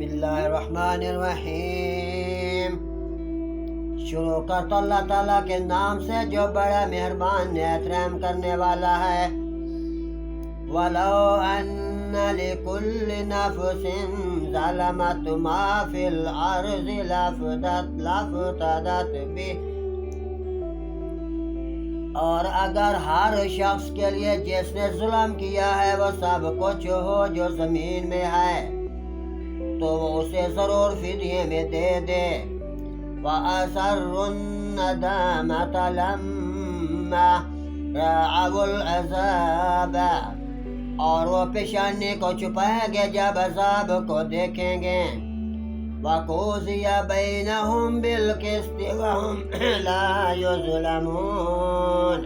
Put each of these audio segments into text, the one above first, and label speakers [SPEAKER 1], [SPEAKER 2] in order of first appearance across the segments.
[SPEAKER 1] اللہ الرحمن الرحیم۔ شروع کرتا اللہ تعالیٰ کے نام سے جو بڑا مہربان نہایت رحم کرنے والا ہے۔ وَلَوْ أَنَّ لِكُلِّ نَفْسٍ ظَلَمَتْ مَا فِي الْأَرْضِ لَافْتَدَتْ بِهِ، اور اگر ہر شخص کے لیے جس نے ظلم کیا ہے وہ سب کچھ ہو جو زمین میں ہے تو وہ اسے ضرور فدیے میں دے دے۔ وَأَسَرُّوا النَّدَامَةَ لَمَّا رَأَوُا الْعَذَابَ، اور وہ پیشانی کو چھپائیں گے جب عذاب کو دیکھیں گے۔ وَقُضِيَ بَيْنَهُم بِالْقِسْطِ وَهُمْ لَا يُظْلَمُونَ،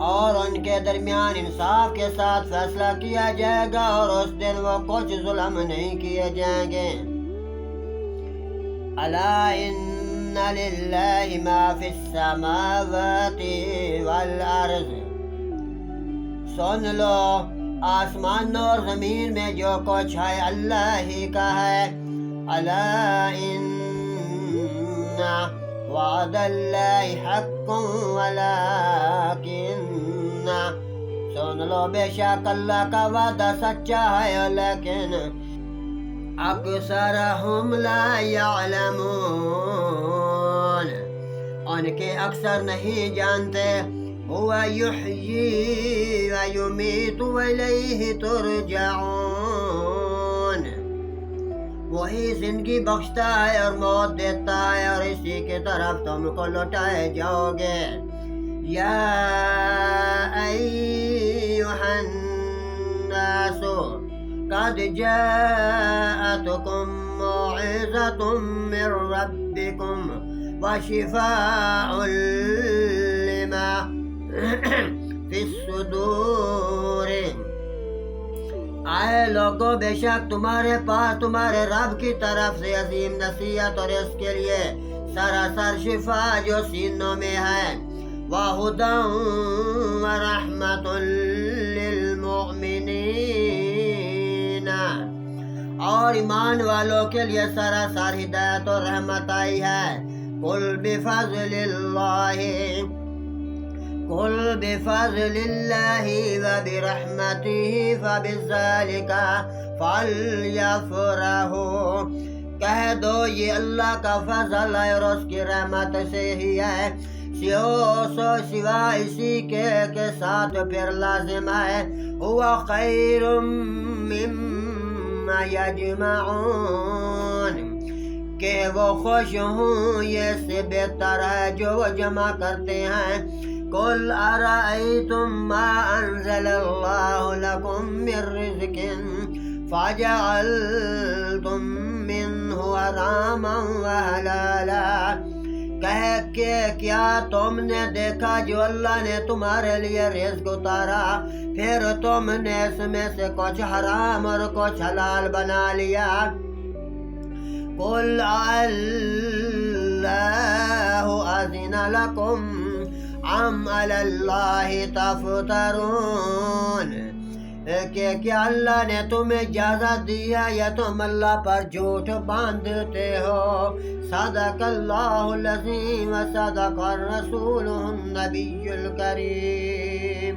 [SPEAKER 1] اور ان کے درمیان انصاف کے ساتھ فیصلہ کیا جائے گا اور اس دن وہ کچھ ظلم نہیں کیے جائیں گے۔ أَلَا إِنَّ لِلَّهِ مَا فِي السَّمَاوَاتِ وَالْأَرْضِ، سن لو آسمان اور زمین میں جو کچھ ہے اللہ ہی کا ہے۔ أَلَا إِنَّ وعد اللہ حق ولكن، سن لو بے شک اللہ کا وعدہ سچا ہے لیکن اکثرہم لا یعلمون، ان کے اکثر نہیں جانتے۔ هو یحیی ویمیت والیہ ترجعون، وہی زندگی بخشتا ہے اور موت دیتا ہے اور اسی کی طرف تم کو لوٹائے جاؤ گے۔ یا ایھا الناس قد جاءتکم موعظۃ من ربکم وشفاء لما فی الصدور، آئے لوگو بے شک تمہارے پاس تمہارے رب کی طرف سے عظیم نصیحت اور اس کے لیے سراسر شفا جو سینوں میں ہے۔ وَهُدًى وَرَحْمَةٌ لِّلْمُؤْمِنِينَ، اور ایمان والوں کے لیے سراسر ہدایت اور رحمت آئی ہے۔ قُلْ بفضل اللہ وبرحمتہ فبذلک فلیفرحوا، کہہ دو یہ اللہ کا فضل ہے اور اس کی رحمت سے ہی ہے، سوا اسی کے ساتھ پھر لازم ہے۔ هو خیر مما یجمعون، کہ وہ خوش ہوں یہ سے بہتر ہے جو وہ جمع کرتے ہیں۔ قل ارأیتم ما انزل اللہ لکم من رزق فجعلتم منہ حراما وحلالا، کہہ کہ کیا تم نے دیکھا جو اللہ نے تمہارے لیے رزق اتارا پھر تم نے اس میں سے کچھ حرام اور کچھ حلال بنا لیا۔ قل اللہ اذن لکم ام علی اللہ تفترون، کہ کیا اللہ نے تمہیں اجازت دیا یا تم اللہ پر جھوٹ باندھتے ہو۔ صدق اللہ العظیم و صدق الرسول النبی الکریم۔